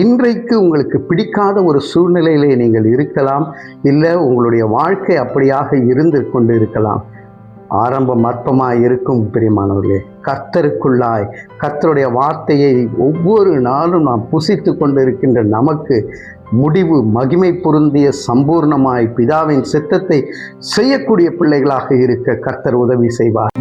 இன்றைக்கு உங்களுக்கு பிடிக்காத ஒரு சூழ்நிலையிலே நீங்கள் இருக்கலாம், இல்லை உங்களுடைய வாழ்க்கை அப்படியாக இருந்து கொண்டு இருக்கலாம். ஆரம்பம் அற்பமாய் இருக்கும் பிரியமானவர்களே. கர்த்தருக்குள்ளாய் கர்த்தருடைய வார்த்தையை ஒவ்வொரு நாளும் நாம் புசித்து கொண்டு இருக்கின்ற நமக்கு முடிவு மகிமை பொருந்திய சம்பூர்ணமாய் பிதாவின் சித்தத்தை செய்யக்கூடிய பிள்ளைகளாக இருக்க கர்த்தர் உதவி செய்வார்.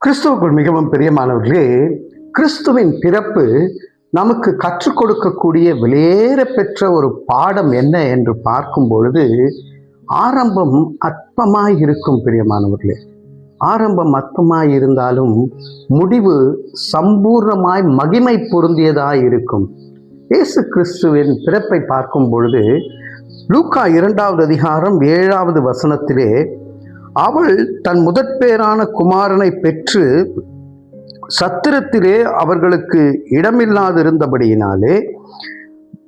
கிறிஸ்துவுக்குள் மிகவும் பிரியமானவர்களே, கிறிஸ்துவின் பிறப்பு நமக்கு கற்றுக் கொடுக்கக்கூடிய விலையேற பெற்ற ஒரு பாடம் என்ன என்று பார்க்கும் பொழுது, ஆரம்பம் அற்பமாய் இருக்கும் பிரியமானவர்களே. ஆரம்பம் அற்பமாய் இருந்தாலும் முடிவு சம்பூர்ணமாய் மகிமை பொருந்தியதாய் இருக்கும். இயேசு கிறிஸ்துவின் பிறப்பை பார்க்கும் பொழுது லூக்கா 2வது அதிகாரம் 7வது வசனத்திலே, அவள் தன் முதற்பேரான குமாரனை பெற்று சத்திரத்திலே அவர்களுக்கு இடமில்லாதிருந்தபடியினாலே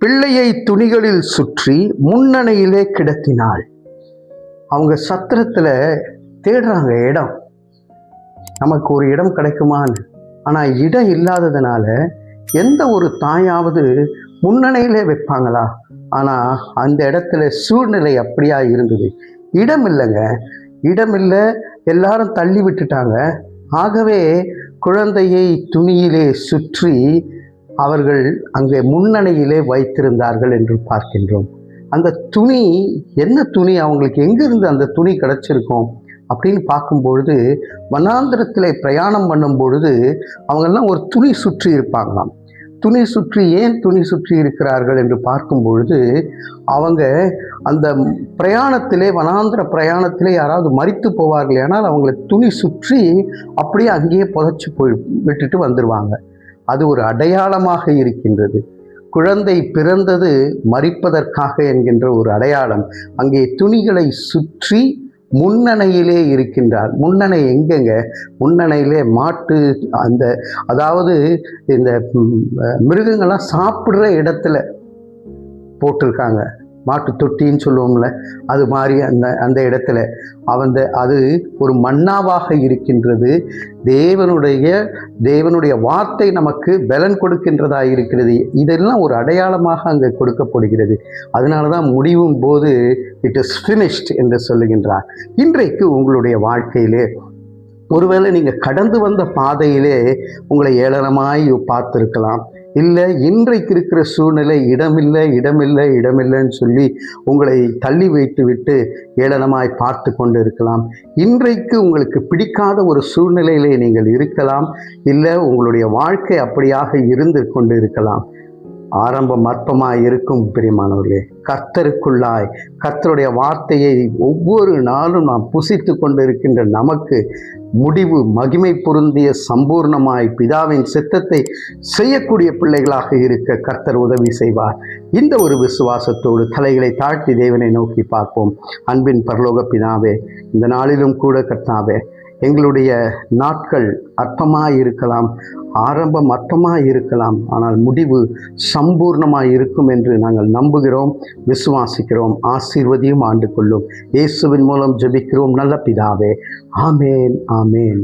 பிள்ளையை துணிகளில் சுற்றி முன்னணையிலே கிடத்தினாள். அவங்க சத்திரத்தில் தேடுறாங்க இடம், நமக்கு ஒரு இடம் கிடைக்குமான்னு. ஆனால் இடம் இல்லாததுனால எந்த ஒரு தாயாவது முன்னணையிலே வைப்பாங்களா? ஆனால் அந்த இடத்துல சூழ்நிலை அப்படியா இருந்தது. இடம் இல்லைங்க, இடமில்லை, எல்லாரும் தள்ளி விட்டுட்டாங்க. ஆகவே குழந்தையை துணியிலே சுற்றி அவர்கள் அங்கே முன்னணியிலே வைத்திருந்தார்கள் என்று பார்க்கின்றோம். அந்த துணி என்ன துணி, அவங்களுக்கு எங்கிருந்து அந்த துணி கிடச்சிருக்கும் அப்படின்னு பார்க்கும்பொழுது, வனாந்திரத்தில் பிரயாணம் பண்ணும் பொழுது அவங்கெல்லாம் ஒரு துணி சுற்றி இருப்பாங்களாம். துணி சுற்றி, ஏன் துணி சுற்றி இருக்கிறார்கள் என்று பார்க்கும் பொழுது, அவங்க அந்த பிரயாணத்திலே, வனாந்திர பிரயாணத்திலே யாராவது மரித்து போவார்கள், ஆனால் அவங்களை துணி சுற்றி அப்படியே அங்கேயே புதைச்சி போய் விட்டுட்டு வந்துடுவாங்க. அது ஒரு அடையாளமாக இருக்கின்றது. குழந்தை பிறந்தது மரிப்பதற்காக என்கின்ற ஒரு அடையாளம். அங்கே துணிகளை சுற்றி முன்னணையிலே இருக்கின்றார். முன்னணை எங்கெங்க? முன்னணையிலே மாட்டு அந்த அதாவது இந்த மிருகங்கள்லாம் சாப்பிட்ற இடத்துல போட்டிருக்காங்க. மாட்டு தொட்டின்னு சொல்லுவோம்ல, அது மாதிரி அந்த இடத்துல அது ஒரு மன்னாவாக இருக்கின்றது. தேவனுடைய வார்த்தை நமக்கு பலன் கொடுக்கின்றதாக இருக்கிறது. இதெல்லாம் ஒரு அடையாளமாக அங்கே கொடுக்கப்படுகிறது. அதனால தான் முடிவும் போது இட் இஸ் ஃபினிஷ்ட் என்று சொல்லுகின்றார். இன்றைக்கு உங்களுடைய வாழ்க்கையிலே ஒருவேளை நீங்கள் கடந்து வந்த பாதையிலே உங்களை ஏளனமாய் பார்த்துருக்கலாம். இல்லை, இன்றைக்கு இருக்கிற சூழ்நிலை இடமில்லைன்னு சொல்லி உங்களை தள்ளி வைத்து விட்டு ஏளனமாய் பார்த்து கொண்டு இருக்கலாம். இன்றைக்கு உங்களுக்கு பிடிக்காத ஒரு சூழ்நிலையிலே நீங்கள் இருக்கலாம். இல்லை, உங்களுடைய வாழ்க்கை அப்படியாக இருந்து கொண்டு இருக்கலாம். ஆரம்பம் அற்பமாய் இருக்கும் பிரியமானவர்களே. கர்த்தருக்குள்ளாய் கர்த்தருடைய வார்த்தையை ஒவ்வொரு நாளும் நாம் புசித்து கொண்டு இருக்கின்ற நமக்கு முடிவு மகிமை பொருந்திய சம்பூர்ணமாய் பிதாவின் சித்தத்தை செய்யக்கூடிய பிள்ளைகளாக இருக்க கர்த்தர் உதவி செய்வார். இந்த ஒரு விசுவாசத்தோடு தலைகளை தாழ்த்தி தேவனை நோக்கி பார்ப்போம். அன்பின் பரலோக பிதாவே, இந்த நாளிலும் கூட கர்த்தாவே, எங்களுடைய நாட்கள் அற்பமாய் இருக்கலாம், ஆரம்பம் அற்பமாய் இருக்கலாம், ஆனால் முடிவு சம்பூர்ணமாய் இருக்கும் என்று நாங்கள் நம்புகிறோம், விசுவாசிக்கிறோம். ஆசீர்வதியும் ஆண்டு கொள்ளும். இயேசுவின் மூலம் ஜெபிக்கிறோம் நல்ல பிதாவே. ஆமேன், ஆமேன்.